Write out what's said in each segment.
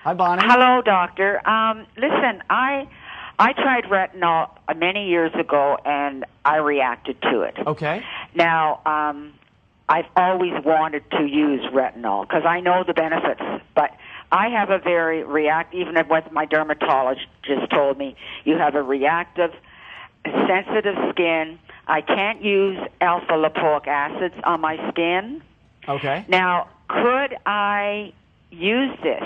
Hi, Bonnie. Hello, doctor. Listen, I tried retinol many years ago, and I reacted to it. Okay. Now, I've always wanted to use retinol because I know the benefits, but I have a very even what my dermatologist just told me, you have a reactive, sensitive skin. I can't use alpha lipoic acids on my skin. Okay. Now, could I use this?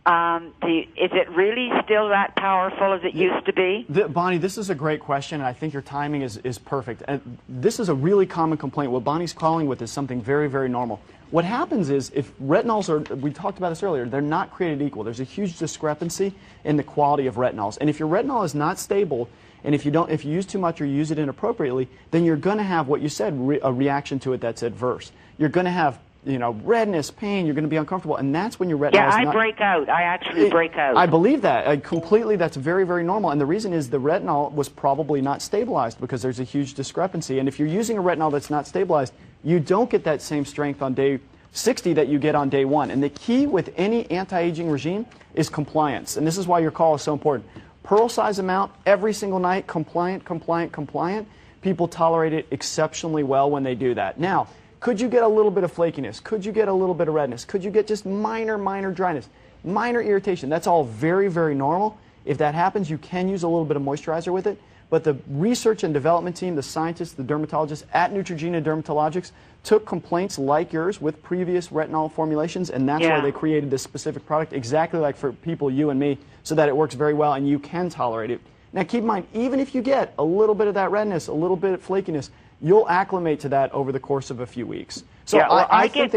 Is it really still that powerful as it used to be? Bonnie, this is a great question, and I think your timing is perfect. And this is a really common complaint. What Bonnie's calling with is something very, very normal. What happens is, if retinols are, we talked about this earlier, they're not created equal. There's a huge discrepancy in the quality of retinols. And if your retinol is not stable, and if you use too much or use it inappropriately, then you're going to have what you said, a reaction to it that's adverse. You're going to have, redness, pain, you're going to be uncomfortable, and that's when your retinol is not... I break out. I actually break out. I believe that. Completely, that's very, very normal. And the reason is the retinol was probably not stabilized because there's a huge discrepancy. And if you're using a retinol that's not stabilized, you don't get that same strength on day 60 that you get on day 1. And the key with any anti-aging regime is compliance. And this is why your call is so important. Pearl size amount every single night, compliant, compliant, compliant. People tolerate it exceptionally well when they do that. Now, could you get a little bit of flakiness? Could you get a little bit of redness? Could you get just minor dryness, minor irritation? That's all very, very normal. If that happens, you can use a little bit of moisturizer with it. But the research and development team, the scientists, the dermatologists at Neutrogena Dermatologics took complaints like yours with previous retinol formulations, and that's why they created this specific product, exactly like for people, you and me, so that it works very well and you can tolerate it. Now keep in mind, even if you get a little bit of that redness, a little bit of flakiness, you'll acclimate to that over the course of a few weeks. So I get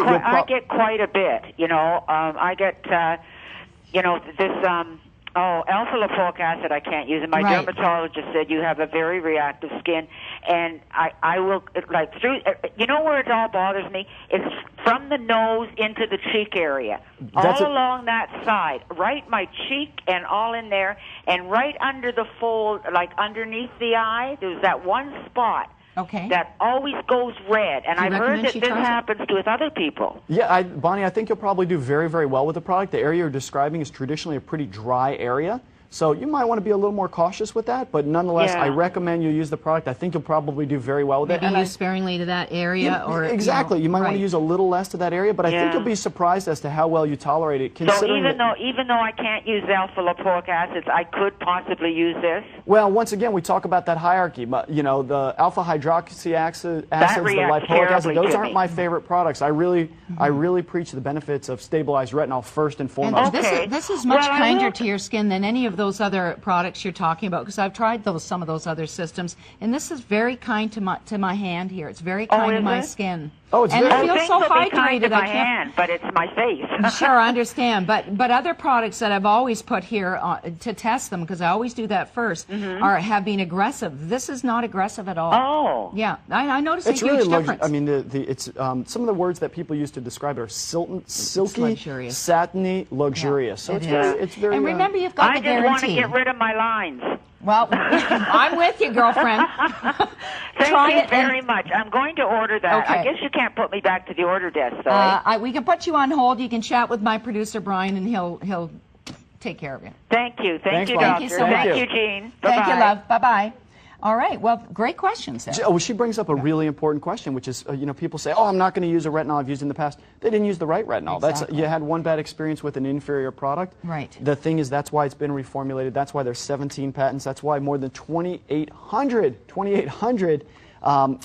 quite a bit. I get this alpha lipoic acid I can't use, and my dermatologist said you have a very reactive skin, and I will through. Where it all bothers me? It's from the nose into the cheek area, along that side, right my cheek and all in there, and right under the fold, like underneath the eye. There's that one spot. Okay. That always goes red, and I've heard that this happens with other people. Yeah, Bonnie, I think you'll probably do very, very well with the product. The area you're describing is traditionally a pretty dry area, so you might want to be a little more cautious with that, but nonetheless, I recommend you use the product. I think you'll probably do very well with it. Maybe use sparingly to that area, or exactly. You might want to use a little less to that area, but I think you'll be surprised as to how well you tolerate it. So even though I can't use alpha lipoic acids, I could possibly use this. Well, once again, we talk about that hierarchy. But the alpha hydroxy acids, the lipoic acid, those aren't my favorite products. I really preach the benefits of stabilized retinol first and foremost. And this is much kinder to your skin than any of those other products you're talking about, because I've tried some of those other systems, and this is very kind to my hand here. It's very kind to my skin. Oh, it's and very it feels so hydrated. To my hand, but it's my face. Sure, I understand. But other products that I've always put here to test them, because I always do that first, have been aggressive. This is not aggressive at all. Oh. Yeah, I noticed a huge difference. I mean, it's some of the words that people use to describe it are silky, satiny, luxurious. So it's very. And remember, you've got the guarantee. I just want to get rid of my lines. Well, I'm with you, girlfriend. Thank you very much. I'm going to order that. Okay. I guess you can't put me back to the order desk, though. We can put you on hold. You can chat with my producer, Brian, and he'll take care of you. Thank you. Thank you, Doctor. Thank you so much. Thank you, Jean. Bye-bye. Thank you, love. Bye-bye. All right. Well, great questions there. Oh, she brings up a really important question, which is, people say, oh, I'm not going to use a retinol I've used in the past. They didn't use the right retinol. Exactly. You had one bad experience with an inferior product. Right. The thing is, that's why it's been reformulated. That's why there's 17 patents. That's why more than 2,800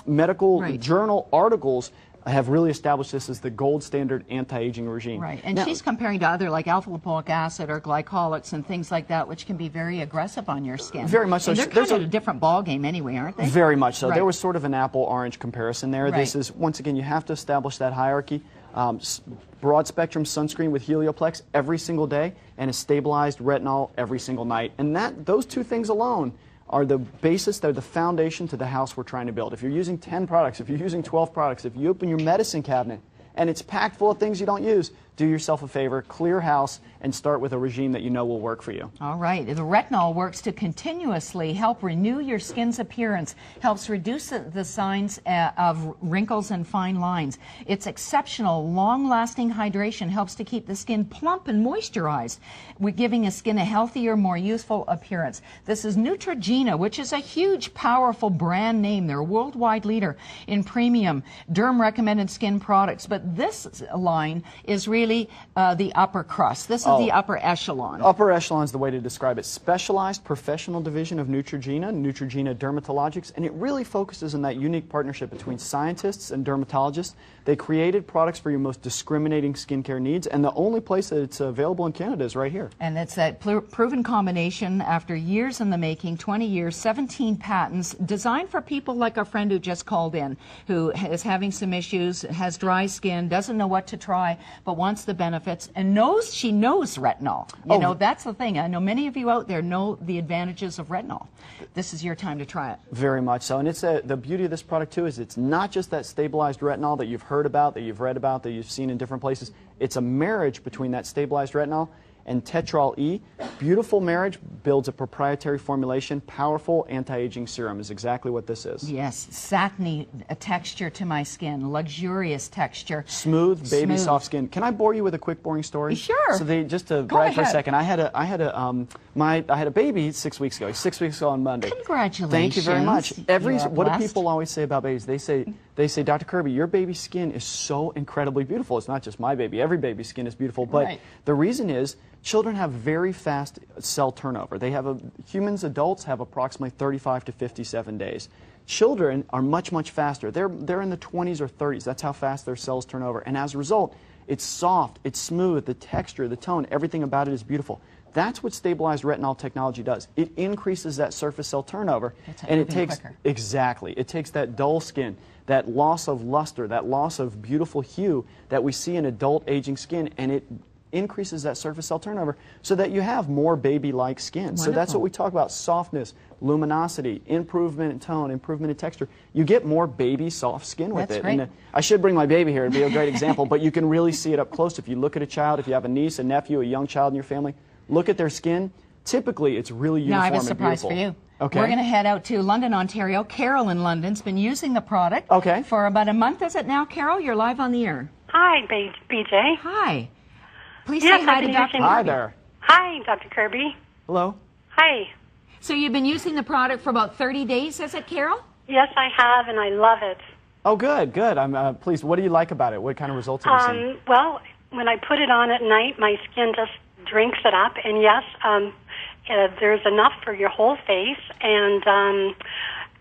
medical journal articles have really established this as the gold standard anti-aging regime. Right, and she's comparing to other like alpha lipoic acid or glycolics and things like that, which can be very aggressive on your skin. Very much so. And they're kind of a different ball game anyway, aren't they? Very much so. There was sort of an apple-orange comparison there. This is, once again, you have to establish that hierarchy. Broad spectrum sunscreen with Helioplex every single day, and a stabilized retinol every single night. And those two things alone are the basis, they're the foundation to the house we're trying to build. If you're using 10 products, if you're using 12 products, if you open your medicine cabinet and it's packed full of things you don't use, do yourself a favor, clear house, and start with a regime that you know will work for you. All right. The retinol works to continuously help renew your skin's appearance, helps reduce the signs of wrinkles and fine lines. Its exceptional, long-lasting hydration helps to keep the skin plump and moisturized. We're giving a skin a healthier, more youthful appearance. This is Neutrogena, which is a huge, powerful brand name. They're a worldwide leader in premium derm-recommended skin products. But this line is really the upper crust. This is the upper echelon. Upper echelon is the way to describe it. Specialized professional division of Neutrogena, Neutrogena Dermatologics, and it really focuses on that unique partnership between scientists and dermatologists. They created products for your most discriminating skincare needs, and the only place that it's available in Canada is right here. And it's that proven combination after years in the making, 20 years, 17 patents, designed for people like our friend who just called in, who is having some issues, has dry skin, doesn't know what to try, but wants the benefits, and she knows retinol. You know, that's the thing. I know many of you out there know the advantages of retinol. This is your time to try it. Very much so. And it's the beauty of this product, too, is it's not just that stabilized retinol that you've heard about, that you've read about, that you've seen in different places. It's a marriage between that stabilized retinol and Tetrol E. Beautiful marriage, builds a proprietary formulation. Powerful anti-aging serum is exactly what this is. Yes, satiny texture to my skin, luxurious texture. Smooth, baby soft skin. Can I bore you with a quick boring story? Sure. So just to brag for a second, I had a baby 6 weeks ago. 6 weeks ago on Monday. Congratulations. Thank you very much. What do people always say about babies? They say, Dr. Kirby, your baby's skin is so incredibly beautiful. It's not just my baby. Every baby's skin is beautiful. But the reason is children have very fast cell turnover. Humans, adults, have approximately 35 to 57 days. Children are much, much faster. They're in the 20s or 30s. That's how fast their cells turn over. And as a result, it's soft, it's smooth, the texture, the tone, everything about it is beautiful. That's what stabilized retinol technology does. It increases that surface cell turnover, and it takes it takes that dull skin, that loss of luster, that loss of beautiful hue that we see in adult aging skin, and it increases that surface cell turnover so that you have more baby-like skin. Wonderful. So that's what we talk about: softness, luminosity, improvement in tone, improvement in texture. You get more baby soft skin with it. Great. And I should bring my baby here; it'd be a great example. But you can really see it up close if you look at a child. If you have a niece, a nephew, a young child in your family, look at their skin. Typically, it's really uniform and beautiful. Now, I have a surprise for you. Okay. We're going to head out to London, Ontario. Carol in London's been using the product for about a month. Is it now, Carol? You're live on the air. Hi, BJ. Hi. Please say hi to Dr. Kirby. Hi there. Hi, Dr. Kirby. Hello. Hi. So you've been using the product for about 30 days, is it, Carol? Yes, I have, and I love it. Oh, good, good. I'm pleased. What do you like about it? What kind of results have you seen? Well, when I put it on at night, my skin just drinks it up, and yes, there's enough for your whole face, and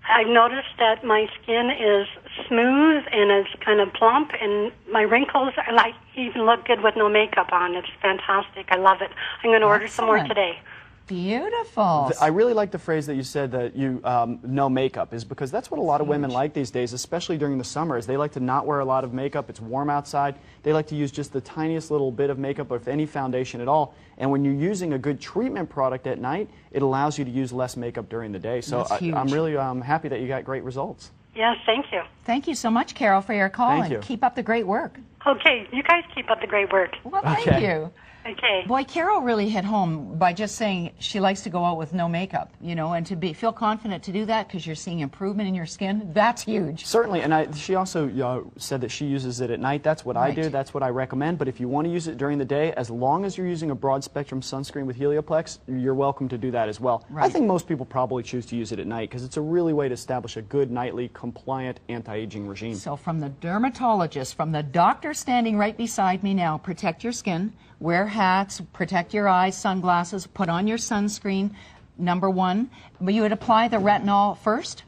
I've noticed that my skin is smooth and is kind of plump, and my wrinkles are even look good with no makeup on. It's fantastic. I love it. I'm going to order some more today. Beautiful. I really like the phrase that you said, that you no makeup, is because that's what a lot of women like these days, especially during the summers. They like to not wear a lot of makeup. It's warm outside. They like to use just the tiniest little bit of makeup, or if any foundation at all. And when you're using a good treatment product at night, it allows you to use less makeup during the day. So I'm really happy that you got great results. Yes, thank you. Thank you so much, Carol, for your call. Thank you. Keep up the great work. Okay, you guys keep up the great work. Well, thank you. Okay. Boy, Carol really hit home by just saying she likes to go out with no makeup, you know, and to feel confident to do that because you're seeing improvement in your skin. That's huge. Certainly, and she also said that she uses it at night. That's what I do. That's what I recommend. But if you want to use it during the day, as long as you're using a broad spectrum sunscreen with Helioplex, you're welcome to do that as well. I think most people probably choose to use it at night because it's a really way to establish a good nightly compliant anti-aging regime. So from the dermatologist, from the doctor standing right beside me now, protect your skin. Wear hats, protect your eyes, sunglasses, put on your sunscreen, number one. But you would apply the retinol first?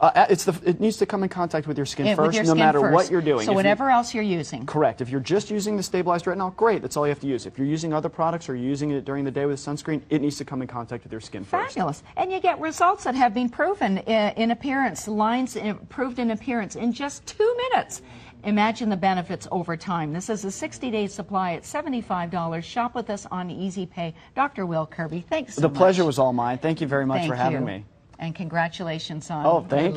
It needs to come in contact with your skin first, no matter what you're doing. So whatever else you're using. Correct. If you're just using the stabilized retinol, great, that's all you have to use. If you're using other products or you're using it during the day with sunscreen, it needs to come in contact with your skin first. Fabulous. And you get results that have been proven in appearance, lines improved in appearance in just 2 minutes. Imagine the benefits over time. This is a 60-day supply at $75. Shop with us on Easy Pay. Dr. Will Kirby, thanks so much. The pleasure was all mine. Thank you very much for having me. And congratulations on... Oh, thank you.